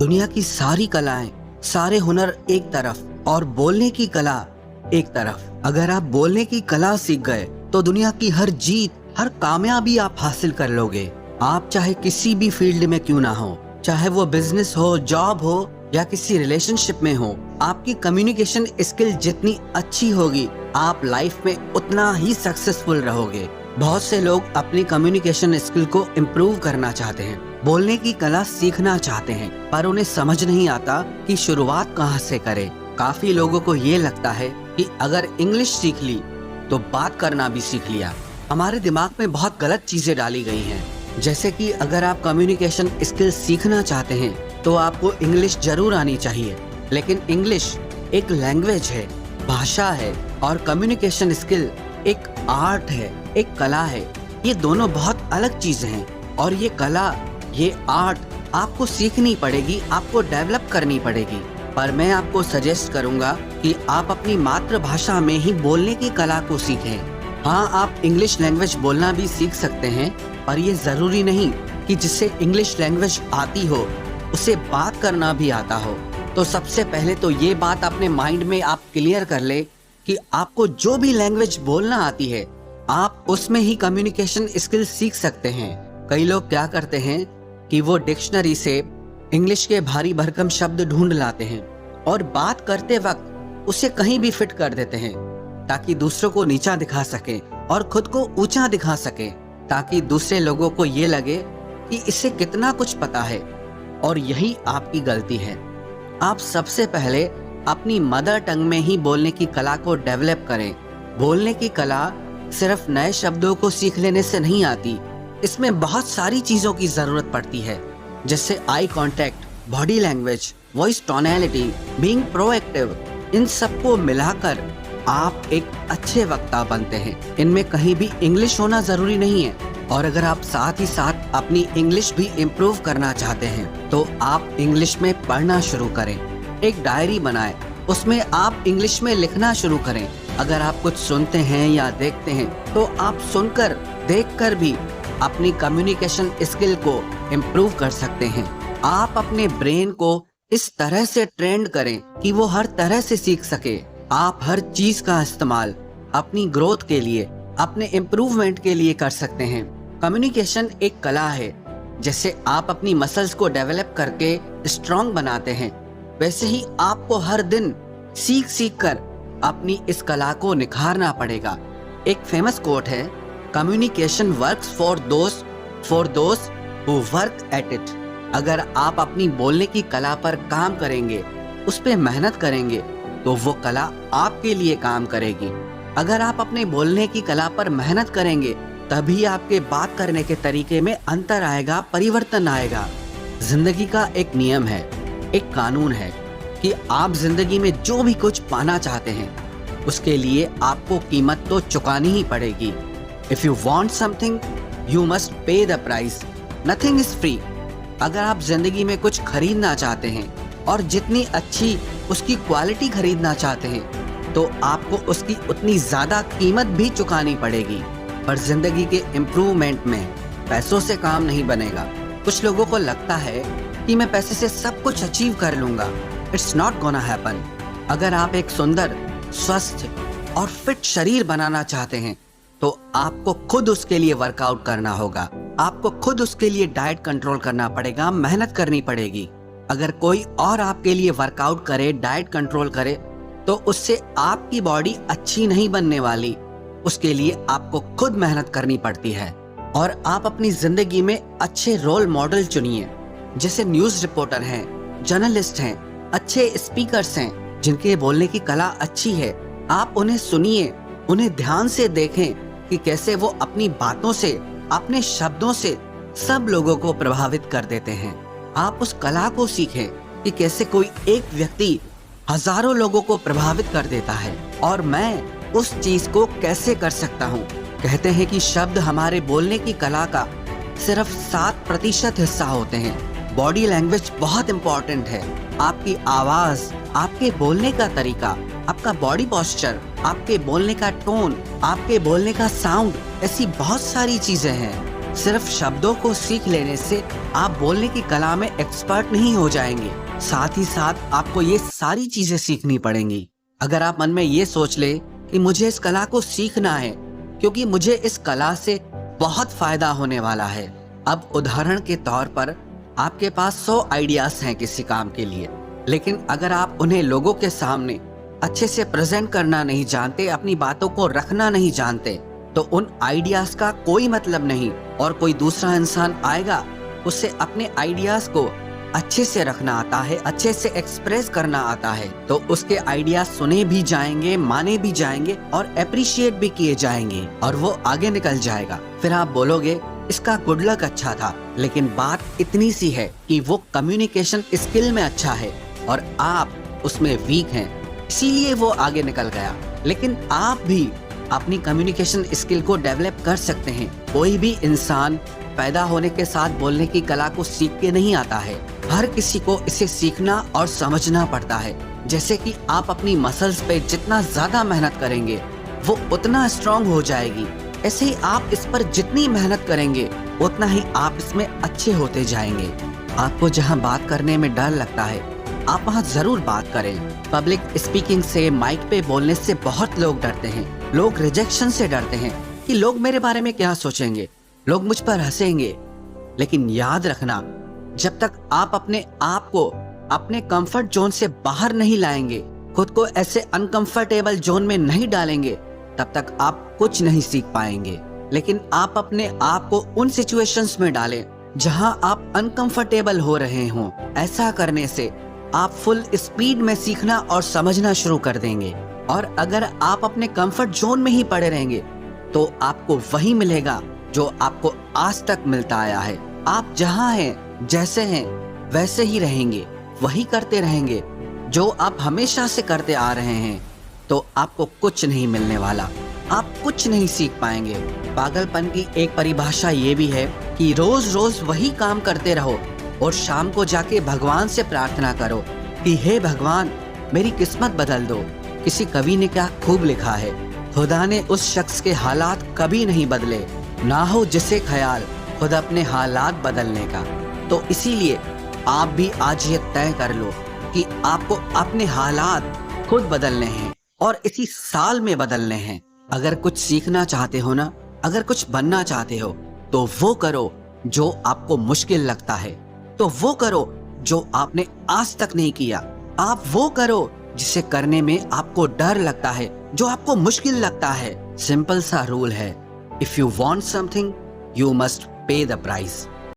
दुनिया की सारी कलाएं, सारे हुनर एक तरफ और बोलने की कला एक तरफ। अगर आप बोलने की कला सीख गए तो दुनिया की हर जीत, हर कामयाबी आप हासिल कर लोगे। आप चाहे किसी भी फील्ड में क्यों ना हो, चाहे वो बिजनेस हो, जॉब हो या किसी रिलेशनशिप में हो, आपकी कम्युनिकेशन स्किल जितनी अच्छी होगी आप लाइफ में उतना ही सक्सेसफुल रहोगे। बहुत से लोग अपनी कम्युनिकेशन स्किल को इम्प्रूव करना चाहते हैं, बोलने की कला सीखना चाहते हैं, पर उन्हें समझ नहीं आता कि शुरुआत कहाँ से करें। काफी लोगों को ये लगता है कि अगर इंग्लिश सीख ली तो बात करना भी सीख लिया। हमारे दिमाग में बहुत गलत चीजें डाली गई हैं, जैसे कि अगर आप कम्युनिकेशन स्किल सीखना चाहते हैं तो आपको इंग्लिश जरूर आनी चाहिए, लेकिन इंग्लिश एक लैंग्वेज है, भाषा है, और कम्युनिकेशन स्किल एक आर्ट है, एक कला है। ये दोनों बहुत अलग चीजें हैं और ये कला, ये आर्ट आपको सीखनी पड़ेगी, आपको डेवलप करनी पड़ेगी। पर मैं आपको सजेस्ट करूंगा कि आप अपनी मातृभाषा में ही बोलने की कला को सीखें। हाँ, आप इंग्लिश लैंग्वेज बोलना भी सीख सकते हैं, पर ये जरूरी नहीं कि जिसे इंग्लिश लैंग्वेज आती हो उसे बात करना भी आता हो। तो सबसे पहले तो ये बात अपने माइंड में आप क्लियर कर ले कि आपको जो भी लैंग्वेज बोलना आती है आप उसमें ही कम्युनिकेशन स्किल सीख सकते हैं। कई लोग क्या करते हैं कि वो डिक्शनरी से इंग्लिश के भारी भरकम शब्द ढूंढ लाते हैं और बात करते वक्त उसे कहीं भी फिट कर देते हैं ताकि दूसरों को नीचा दिखा सके और खुद को ऊंचा दिखा सके, ताकि दूसरे लोगों को ये लगे कि इसे कितना कुछ पता है। और यही आपकी गलती है। आप सबसे पहले अपनी मदर टंग में ही बोलने की कला को डेवलप करें। बोलने की कला सिर्फ नए शब्दों को सीख लेने से नहीं आती, इसमें बहुत सारी चीजों की जरूरत पड़ती है, जैसे eye contact, body language, voice tonality, being proactive. इन सबको मिलाकर आप एक अच्छे वक्ता बनते हैं। इनमें कहीं भी इंग्लिश होना जरूरी नहीं है। और अगर आप साथ ही साथ अपनी इंग्लिश भी इम्प्रूव करना चाहते हैं तो आप इंग्लिश में पढ़ना शुरू करें। एक डायरी बनाएं, उसमें आप इंग्लिश में लिखना शुरू करें। अगर आप कुछ सुनते हैं या देखते हैं तो आप सुनकर, देखकर भी अपनी कम्युनिकेशन स्किल को इम्प्रूव कर सकते हैं। आप अपने ब्रेन को इस तरह से ट्रेन करें कि वो हर तरह से सीख सके। आप हर चीज का इस्तेमाल अपनी ग्रोथ के लिए, अपने इम्प्रूवमेंट के लिए कर सकते हैं। कम्युनिकेशन एक कला है। जैसे आप अपनी मसल्स को डेवलप करके स्ट्रॉन्ग बनाते हैं, वैसे ही आपको हर दिन सीख सीख कर अपनी इस कला को निखारना पड़ेगा। एक फेमस कोट है, communication works for those who work at it. अगर आप अपनी बोलने की कला पर काम करेंगे, उस पे मेहनत करेंगे, तो वो कला आपके लिए काम करेगी। अगर आप अपने बोलने की कला पर मेहनत करेंगे तभी आपके बात करने के तरीके में अंतर आएगा, परिवर्तन आएगा। जिंदगी का एक नियम है, एक कानून है कि आप जिंदगी में जो भी कुछ पाना चाहते हैं उसके लिए आपको कीमत तो चुकानी ही पड़ेगी। If you want something you must pay the price, nothing is free. अगर आप जिंदगी में कुछ खरीदना चाहते हैं और जितनी अच्छी उसकी क्वालिटी खरीदना चाहते हैं तो आपको उसकी उतनी ज्यादा कीमत भी चुकानी पड़ेगी। पर जिंदगी के इम्प्रूवमेंट में पैसों से काम नहीं बनेगा। कुछ लोगों को लगता है कि मैं पैसे से सब कुछ अचीव कर लूंगा। It's not gonna happen. अगर आप एक सुंदर, स्वस्थ और फिट शरीर बनाना चाहते हैं तो आपको खुद उसके लिए वर्कआउट करना होगा। आपको खुद उसके लिए डाइट कंट्रोल करना पड़ेगा, मेहनत करनी पड़ेगी। अगर कोई और आपके लिए वर्कआउट करे, डाइट कंट्रोल करे, तो उससे आपकी बॉडी अच्छी नहीं बनने वाली। उसके लिए आपको खुद मेहनत करनी पड़ती है। और आप अपनी जिंदगी में अच्छे रोल मॉडल चुनिए, जैसे न्यूज रिपोर्टर हैं, जर्नलिस्ट हैं, अच्छे स्पीकर्स हैं जिनके बोलने की कला अच्छी है। आप उन्हें सुनिए, उन्हें ध्यान से देखें कि कैसे वो अपनी बातों से, अपने शब्दों से सब लोगों को प्रभावित कर देते हैं। आप उस कला को सीखें कि कैसे कोई एक व्यक्ति हजारों लोगों को प्रभावित कर देता है और मैं उस चीज को कैसे कर सकता हूँ। कहते हैं कि शब्द हमारे बोलने की कला का सिर्फ 7% हिस्सा होते हैं। बॉडी लैंग्वेज बहुत इंपॉर्टेंट है। आपकी आवाज, आपके बोलने का तरीका, आपका बॉडी पोस्चर, आपके बोलने का टोन, आपके बोलने का साउंड, ऐसी बहुत सारी चीजें हैं। सिर्फ शब्दों को सीख लेने से आप बोलने की कला में एक्सपर्ट नहीं हो जाएंगे, साथ ही साथ आपको ये सारी चीजें सीखनी पड़ेंगी। अगर आप मन में ये सोच ले कि मुझे इस कला को सीखना है क्योंकि मुझे इस कला से बहुत फायदा होने वाला है। अब उदाहरण के तौर पर आपके पास 100 आइडियाज हैं किसी काम के लिए, लेकिन अगर आप उन्हें लोगों के सामने अच्छे से प्रेजेंट करना नहीं जानते, अपनी बातों को रखना नहीं जानते, तो उन आइडियाज का कोई मतलब नहीं। और कोई दूसरा इंसान आएगा, उसे अपने आइडियाज को अच्छे से रखना आता है, अच्छे से एक्सप्रेस करना आता है, तो उसके आइडियाज सुने भी जाएंगे, माने भी जाएंगे और अप्रिशिएट भी किए जाएंगे और वो आगे निकल जाएगा। फिर आप बोलोगे इसका गुड लक अच्छा था, लेकिन बात इतनी सी है कि वो कम्युनिकेशन स्किल में अच्छा है और आप उसमें वीक हैं, इसीलिए वो आगे निकल गया। लेकिन आप भी अपनी कम्युनिकेशन स्किल को डेवलप कर सकते हैं। कोई भी इंसान पैदा होने के साथ बोलने की कला को सीख के नहीं आता है, हर किसी को इसे सीखना और समझना पड़ता है। जैसे कि आप अपनी मसल्स पे जितना ज्यादा मेहनत करेंगे वो उतना स्ट्रांग हो जाएगी, ऐसे ही आप इस पर जितनी मेहनत करेंगे उतना ही आप इसमें अच्छे होते जाएंगे। आपको जहां बात करने में डर लगता है आप वहां जरूर बात करें। पब्लिक स्पीकिंग से, माइक पे बोलने से बहुत लोग डरते हैं। लोग रिजेक्शन से डरते हैं कि लोग मेरे बारे में क्या सोचेंगे, लोग मुझ पर हंसेंगे। लेकिन याद रखना, जब तक आप अपने आप को अपने कंफर्ट जोन से बाहर नहीं लाएंगे, खुद को ऐसे अनकंफर्टेबल जोन में नहीं डालेंगे, तब तक आप कुछ नहीं सीख पाएंगे। लेकिन आप अपने आप को उन सिचुएशंस में डालें जहां आप अनकंफर्टेबल हो रहे हों। ऐसा करने से आप फुल स्पीड में सीखना और समझना शुरू कर देंगे। और अगर आप अपने कंफर्ट जोन में ही पड़े रहेंगे तो आपको वही मिलेगा जो आपको आज तक मिलता आया है। आप जहां हैं, जैसे हैं, वैसे ही रहेंगे, वही करते रहेंगे जो आप हमेशा से करते आ रहे हैं, तो आपको कुछ नहीं मिलने वाला, आप कुछ नहीं सीख पाएंगे। पागलपन की एक परिभाषा ये भी है कि रोज रोज वही काम करते रहो और शाम को जाके भगवान से प्रार्थना करो कि हे भगवान मेरी किस्मत बदल दो। किसी कवि ने क्या खूब लिखा है, खुदा ने उस शख्स के हालात कभी नहीं बदले, ना हो जिसे ख्याल खुद अपने हालात बदलने का। तो इसीलिए आप भी आज ये तय कर लो कि आपको अपने हालात खुद बदलने हैं और इसी साल में बदलने हैं। अगर कुछ सीखना चाहते हो ना, अगर कुछ बनना चाहते हो, तो वो करो जो आपको मुश्किल लगता है, तो वो करो जो आपने आज तक नहीं किया। आप वो करो जिसे करने में आपको डर लगता है, जो आपको मुश्किल लगता है। सिंपल सा रूल है, if you want something you must pay the price.